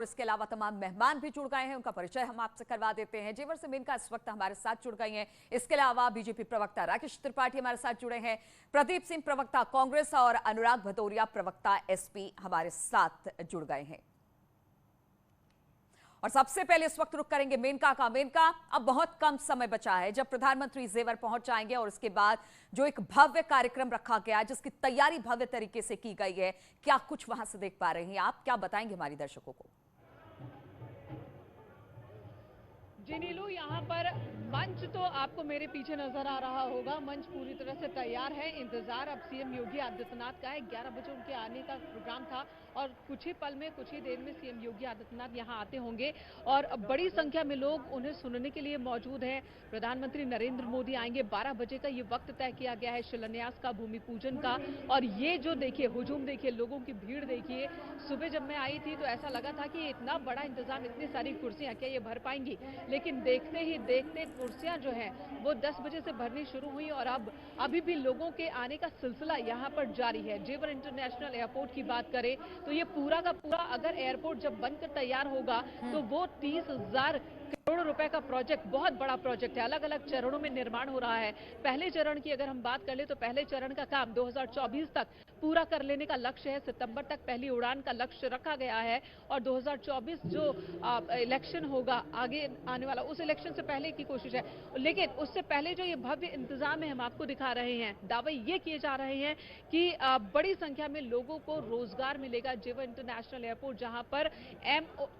इसके अलावा तमाम मेहमान भी जुड़ गए हैं, उनका परिचय हम आपसे करवा देते हैं। जेवर से मेनका इस वक्त हमारे साथ जुड़ गई हैं। इसके अलावा बीजेपी प्रवक्ता राकेश त्रिपाठी हमारे साथ जुड़े हैं, प्रदीप सिंह प्रवक्ता कांग्रेस और अनुराग भदौरिया प्रवक्ता एसपी हमारे साथ जुड़ गए हैं। और सबसे पहले इस वक्त रुक करेंगे मेनका का। मेनका, अब बहुत कम समय बचा है जब प्रधानमंत्री जेवर पहुंच जाएंगे और उसके बाद जो एक भव्य कार्यक्रम रखा गया, जिसकी तैयारी भव्य तरीके से की गई है, क्या कुछ वहां से देख पा रहे हैं आप? क्या बताएंगे हमारे दर्शकों को? जी नीलू, यहाँ पर मंच तो आपको मेरे पीछे नजर आ रहा होगा। मंच पूरी तरह से तैयार है। इंतजार अब सीएम योगी आदित्यनाथ का है। 11 बजे उनके आने का प्रोग्राम था और कुछ ही पल में, कुछ ही देर में सीएम योगी आदित्यनाथ यहाँ आते होंगे और बड़ी संख्या में लोग उन्हें सुनने के लिए मौजूद हैं। प्रधानमंत्री नरेंद्र मोदी आएंगे। 12 बजे का ये वक्त तय किया गया है शिलान्यास का, भूमि पूजन का। और ये जो देखिए हुजूम देखिए, लोगों की भीड़ देखिए। सुबह जब मैं आई थी तो ऐसा लगा था कि इतना बड़ा इंतजाम, इतनी सारी कुर्सियां, क्या ये भर पाएंगी? लेकिन देखते ही देखते कुर्सियां जो हैं वो 10 बजे से भरनी शुरू हुई और अब अभी भी लोगों के आने का सिलसिला यहां पर जारी है। जेवर इंटरनेशनल एयरपोर्ट की बात करें तो ये पूरा का पूरा अगर एयरपोर्ट जब बनकर तैयार होगा तो वो 30,000 करोड़ रुपए का प्रोजेक्ट, बहुत बड़ा प्रोजेक्ट है। अलग अलग चरणों में निर्माण हो रहा है। पहले चरण की अगर हम बात कर ले तो पहले चरण का काम 2024 तक पूरा कर लेने का लक्ष्य है। सितंबर तक पहली उड़ान का लक्ष्य रखा गया है और 2024 जो इलेक्शन होगा आगे आने वाला, उस इलेक्शन से पहले की कोशिश है। लेकिन उससे पहले जो ये भव्य इंतजाम है हम आपको दिखा रहे हैं। दावे ये किए जा रहे हैं कि बड़ी संख्या में लोगों को रोजगार मिलेगा। जेवर इंटरनेशनल एयरपोर्ट जहां पर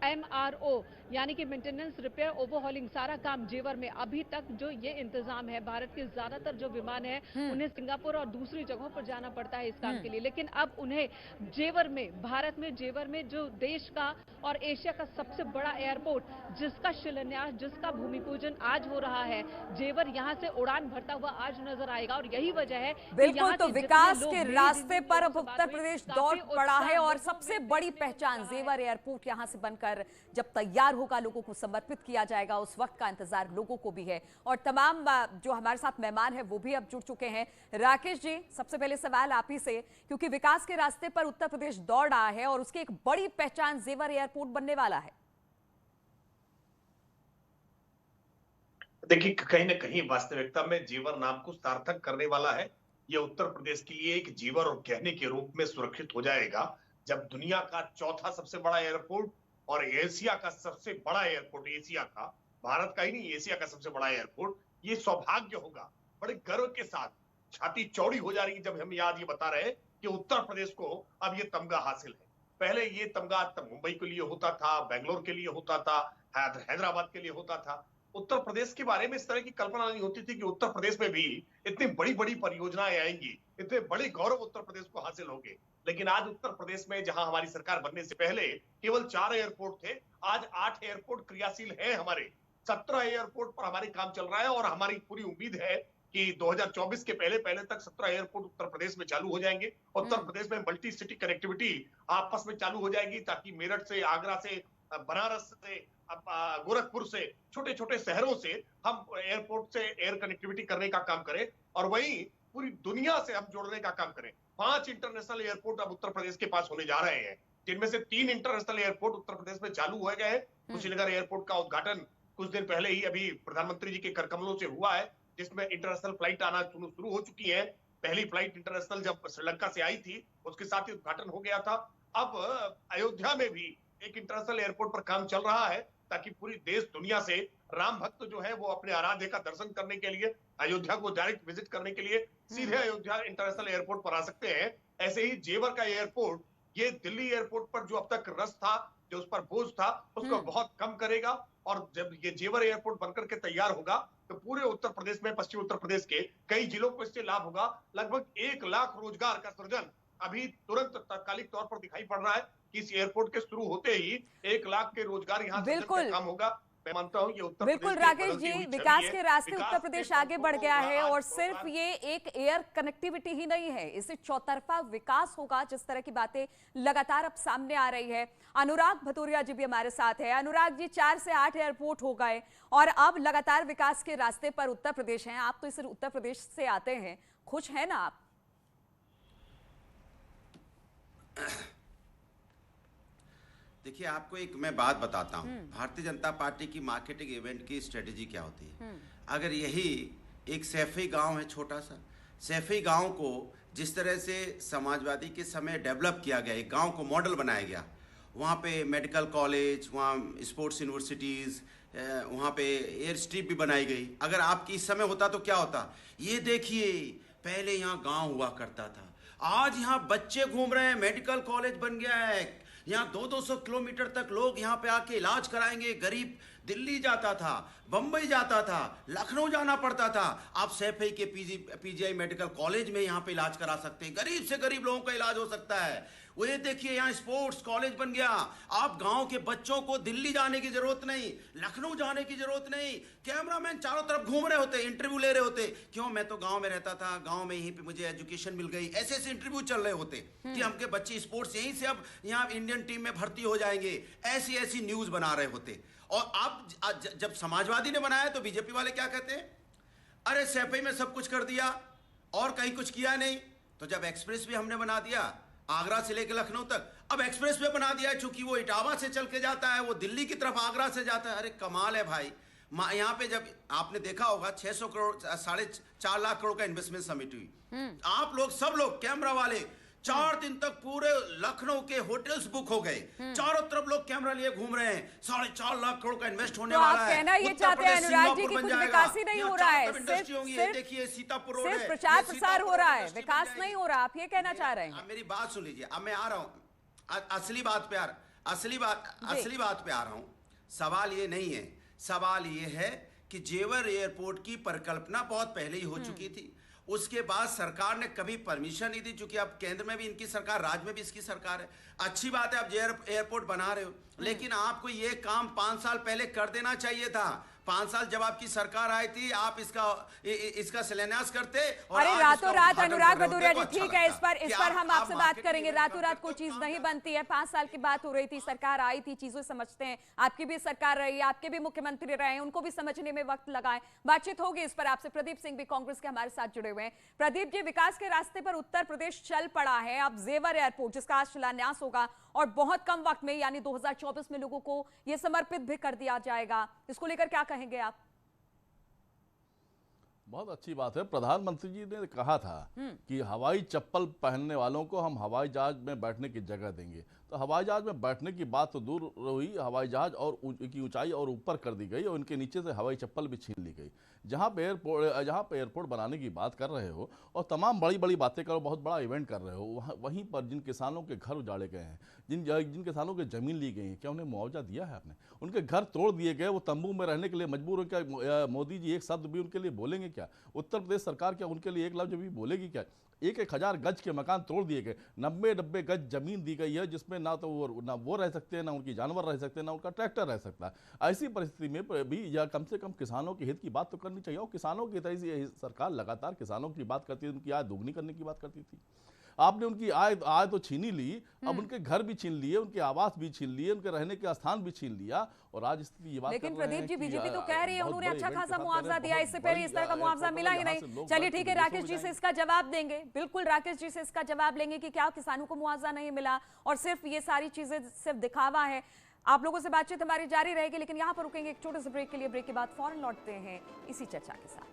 MRO यानी कि मेंटेनेंस, रिपेयर, ओवरहॉलिंग, सारा काम जेवर में। अभी तक जो ये इंतजाम है, भारत के ज्यादातर जो विमान है उन्हें सिंगापुर और दूसरी जगहों पर जाना पड़ता है इस काम के लिए, लेकिन अब उन्हें जेवर में, भारत में जेवर में, जो देश का और एशिया का सबसे बड़ा एयरपोर्ट, जिसका शिलान्यास, जिसका भूमि पूजन आज हो रहा है, जेवर यहां से उड़ान भरता हुआ आज नजर आएगा। और यही वजह है बिल्कुल, तो विकास के रास्ते पर अब उत्तर प्रदेश दौड़ पड़ा है और सबसे बड़ी पहचान जेवर एयरपोर्ट यहां से बनकर जब तैयार होगा, लोगों को समर्पित किया जाएगा, उस वक्त का इंतजार लोगों को भी है। और तमाम जो हमारे साथ मेहमान है वो भी अब जुड़ चुके हैं। राकेश जी, सबसे पहले सवाल आप ही से, क्योंकि विकास के रास्ते पर उत्तर प्रदेश दौड़ रहा है और उसकी एक बड़ी पहचान जेवर एयरपोर्ट बनने वाला है। देखिए, कहीं ना कहीं वास्तविकता में जेवर नाम को सार्थक करने वाला है। ये उत्तर प्रदेश के लिए एक जेवर और गहने के रूप में सुरक्षित हो जाएगा जब दुनिया का चौथा सबसे बड़ा एयरपोर्ट और एशिया का सबसे बड़ा एयरपोर्ट, एशिया का, भारत का ही नहीं, एशिया का सबसे बड़ा एयरपोर्ट, ये सौभाग्य होगा। बड़े गर्व के साथ छाती चौड़ी हो जा रही है जब हम याद ये बता रहे हैं कि उत्तर प्रदेश को अब ये तमगा हासिल है। पहले ये तमगा मुंबई के लिए होता था, बेंगलोर के लिए होता था, हैदराबाद के लिए होता था। उत्तर प्रदेश के बारे में इस तरह की कल्पना नहीं होती थी कि उत्तर प्रदेश में भी इतनी बड़ी बड़ी परियोजनाएं आएंगी, इतने बड़े गौरव उत्तर प्रदेश को हासिल होंगे। लेकिन आज उत्तर प्रदेश में, जहां हमारी सरकार बनने से पहले केवल 4 एयरपोर्ट थे, आज 8 एयरपोर्ट क्रियाशील है हमारे। 17 एयरपोर्ट पर हमारी काम चल रहा है और हमारी पूरी उम्मीद है कि 2024 के पहले पहले तक 17 एयरपोर्ट उत्तर प्रदेश में चालू हो जाएंगे। उत्तर प्रदेश में मल्टी सिटी कनेक्टिविटी आपस में चालू हो जाएगी, ताकि मेरठ से, आगरा से, बनारस से, गोरखपुर से, छोटे छोटे शहरों से हम एयरपोर्ट से एयर कनेक्टिविटी करने का काम करें और वहीं पूरी दुनिया से हम जोड़ने का काम करें। 5 इंटरनेशनल एयरपोर्ट अब उत्तर प्रदेश के पास होने जा रहे हैं, जिनमें से 3 इंटरनेशनल एयरपोर्ट उत्तर प्रदेश में चालू हो गए हैं। कुशीनगर एयरपोर्ट का उद्घाटन कुछ दिन पहले ही अभी प्रधानमंत्री जी के कर कमलों से हुआ है, जिसमें इंटरनेशनल फ्लाइट आना शुरू हो चुकी है। पहली फ्लाइट इंटरनेशनल जब श्रीलंका से आई थी, उसके साथ ही उद्घाटन हो गया था। अब अयोध्या में भी एक इंटरनेशनल एयरपोर्ट पर काम चल रहा है, ताकि पूरी देश दुनिया से राम भक्त जो है वो अपने आराध्य का दर्शन करने के लिए, अयोध्या को डायरेक्ट विजिट करने के लिए सीधे अयोध्या इंटरनेशनल एयरपोर्ट पर आ सकते हैं। ऐसे ही जेवर का एयरपोर्ट, ये दिल्ली एयरपोर्ट पर जो अब तक रस था, जो उस पर बोझ था, उसको बहुत कम करेगा। और जब ये जेवर एयरपोर्ट बनकर के तैयार होगा तो पूरे उत्तर प्रदेश में, पश्चिमी उत्तर प्रदेश के कई जिलों को इससे लाभ होगा। लगभग 1 लाख रोजगार का सृजन अभी तुरंत तात्कालिक तौर पर दिखाई पड़ रहा है कि इस एयरपोर्ट के शुरू होते ही 1 लाख के रोजगार यहाँ सृजन का काम होगा। मैं मानता हूं ये उत्तर बिल्कुल प्रदेश की राकेश बदलती जी, हुई विकास छवि है। के रास्ते उत्तर विकास प्रदेश के आगे बढ़ गया है और आज सिर्फ ये एक एयर कनेक्टिविटी ही नहीं है, इससे चौतरफा विकास होगा, जिस तरह की बातें लगातार अब सामने आ रही है। अनुराग भदौरिया जी भी हमारे साथ है। अनुराग जी, 4 से 8 एयरपोर्ट हो गए और अब लगातार विकास के रास्ते पर उत्तर प्रदेश है। आप तो इस उत्तर प्रदेश से आते हैं, खुश है ना आप? देखिए, आपको एक मैं बात बताता हूँ। भारतीय जनता पार्टी की मार्केटिंग इवेंट की स्ट्रेटेजी क्या होती है। अगर यही एक सैफई गांव है, छोटा सा सैफई गांव को जिस तरह से समाजवादी के समय डेवलप किया गया, एक गांव को मॉडल बनाया गया, वहाँ पे मेडिकल कॉलेज, वहाँ स्पोर्ट्स यूनिवर्सिटीज़, वहाँ पे एयर स्ट्रिप भी बनाई गई। अगर आपकी इस समय होता तो क्या होता? ये देखिए, पहले यहाँ गांव हुआ करता था, आज यहाँ बच्चे घूम रहे हैं, मेडिकल कॉलेज बन गया है, यहाँ 200-200 किलोमीटर तक लोग यहाँ पे आके इलाज कराएंगे। गरीब दिल्ली जाता था, बम्बई जाता था, लखनऊ जाना पड़ता था, आप सैफई के पीजीआई मेडिकल कॉलेज में यहाँ पे इलाज करा सकते हैं। गरीब से गरीब लोगों का इलाज हो सकता है। वो ये देखिए, यहाँ स्पोर्ट्स कॉलेज बन गया। आप गांव के बच्चों को दिल्ली जाने की जरूरत नहीं, लखनऊ जाने की जरूरत नहीं। कैमरामैन चारों तरफ घूम रहे होते, इंटरव्यू ले रहे होते। क्यों? मैं तो गांव में रहता था, गांव में यहीं पे मुझे एजुकेशन मिल गई। ऐसे ऐसे इंटरव्यू चल रहे होते कि हमके बच्चे स्पोर्ट्स यहीं से अब यहाँ इंडियन टीम में भर्ती हो जाएंगे। ऐसी ऐसी न्यूज बना रहे होते। और आप जब समाजवादी ने बनाया तो बीजेपी वाले क्या कहते हैं? अरे सैफई में सब कुछ कर दिया और कहीं कुछ किया नहीं। तो जब एक्सप्रेस भी हमने बना दिया, आगरा से लेकर लखनऊ तक, अब एक्सप्रेस वे बना दिया है, चूंकि वो इटावा से चल के जाता है, वो दिल्ली की तरफ आगरा से जाता है। अरे कमाल है भाई। यहाँ पे जब आपने देखा होगा 600 करोड़ 4.5 लाख करोड़ का इन्वेस्टमेंट समिट हुई। आप लोग सब लोग कैमरा वाले 4 दिन तक पूरे लखनऊ के होटल्स बुक हो गए, चारों तरफ लोग कैमरा लिए घूम रहे हैं। 4.5 लाख करोड़ का इन्वेस्ट होने तो वाला आप है। कहना ये चाहते हैं अनुराग जी कि कुछ विकास ही नहीं हो रहा है, देखिए सीतापुर रोड सिर्फ प्रचार प्रसार हो रहा है, विकास नहीं हो रहा, आप ये कहना चाह रहे हैं? मेरी बात सुन लीजिए, अब मैं आ रहा हूँ असली बात पे आ रहा हूँ। सवाल ये नहीं है, सवाल ये है कि जेवर एयरपोर्ट की परिकल्पना बहुत पहले ही हो चुकी थी। उसके बाद सरकार ने कभी परमिशन नहीं दी, क्योंकि अब केंद्र में भी इनकी सरकार, राज्य में भी इसकी सरकार है। अच्छी बात है, आप एयरपोर्ट बना रहे हो, लेकिन आपको ये काम 5 साल पहले कर देना चाहिए था। 5 साल जब आपकी सरकार आई थी, आप इसका शिलान्यास करते। अरे रातों रात अनुराग भदौरिया जी, ठीक है, इस पर हम आपसे बात करेंगे। रातों रात कोई चीज नहीं बनती है। 5 साल की बात हो रही थी, सरकार आई थी, चीजों समझते हैं। आपकी भी सरकार रही है, आपके भी मुख्यमंत्री रहे हैं, उनको भी समझने में वक्त लगा है। बातचीत होगी इस पर आपसे। प्रदीप सिंह भी कांग्रेस के हमारे साथ जुड़े हुए हैं। प्रदीप जी, विकास के रास्ते पर उत्तर प्रदेश चल पड़ा है। अब जेवर एयरपोर्ट, जिसका आज शिलान्यास होगा और बहुत कम वक्त में यानी 2024 में लोगों को यह समर्पित भी कर दिया जाएगा, इसको लेकर क्या कहेंगे आप? बहुत अच्छी बात है। प्रधानमंत्री जी ने कहा था कि हवाई चप्पल पहनने वालों को हम हवाई जहाज में बैठने की जगह देंगे। तो हवाई जहाज में बैठने की बात तो दूर हुई, हवाई जहाज और की ऊंचाई और ऊपर कर दी गई और उनके नीचे से हवाई चप्पल भी छीन ली गई। जहां पे एयरपोर्ट बनाने की बात कर रहे हो और तमाम बड़ी बड़ी बातें करो, बहुत बड़ा इवेंट कर रहे हो, वहीं पर जिन किसानों के घर उजाड़े गए हैं, जिन किसानों की जमीन ली गई है, क्या उन्हें मुआवजा दिया है आपने? उनके घर तोड़ दिए गए, वो तंबू में रहने के लिए मजबूर हो। क्या मोदी जी एक शब्द भी उनके लिए बोलेंगे क्या? उत्तर प्रदेश सरकार क्या उनके लिए एक लफ्ज भी बोलेगी क्या? 1,000 गज के मकान तोड़ दिए गए, 90 गज जमीन दी गई है, जिसमें ना वो रह सकते हैं, ना उनकी जानवर रह सकते हैं, ना उनका ट्रैक्टर रह सकता है। ऐसी परिस्थिति में भी या कम से कम किसानों के हित की बात तो करनी चाहिए। और किसानों की तरह से सरकार लगातार किसानों की बात करती थी, उनकी आय दोगुनी करने की बात करती थी। आपने उनकी आय तो छीनी ली, अब उनके घर भी छीन लिए, उनके आवास भी छीन लिए, उनके रहने के स्थान भी छीन लिया। और आज स्थिति ये बात लेकिन प्रदीप जी, बीजेपी तो कह रही है उन्होंने अच्छा खासा मुआवजा दिया, इससे पहले इस तरह का मुआवजा मिला ही नहीं। चलिए ठीक है, राकेश जी से इसका जवाब देंगे, बिल्कुल राकेश जी से इसका जवाब लेंगे कि क्या किसानों को मुआवजा नहीं मिला और सिर्फ ये सारी चीजें सिर्फ दिखावा है। आप लोगों से बातचीत हमारी जारी रहेगी, लेकिन यहाँ पर रुकेंगे एक छोटे से ब्रेक के लिए। ब्रेक के बाद फौरन लौटते हैं इसी चर्चा के साथ।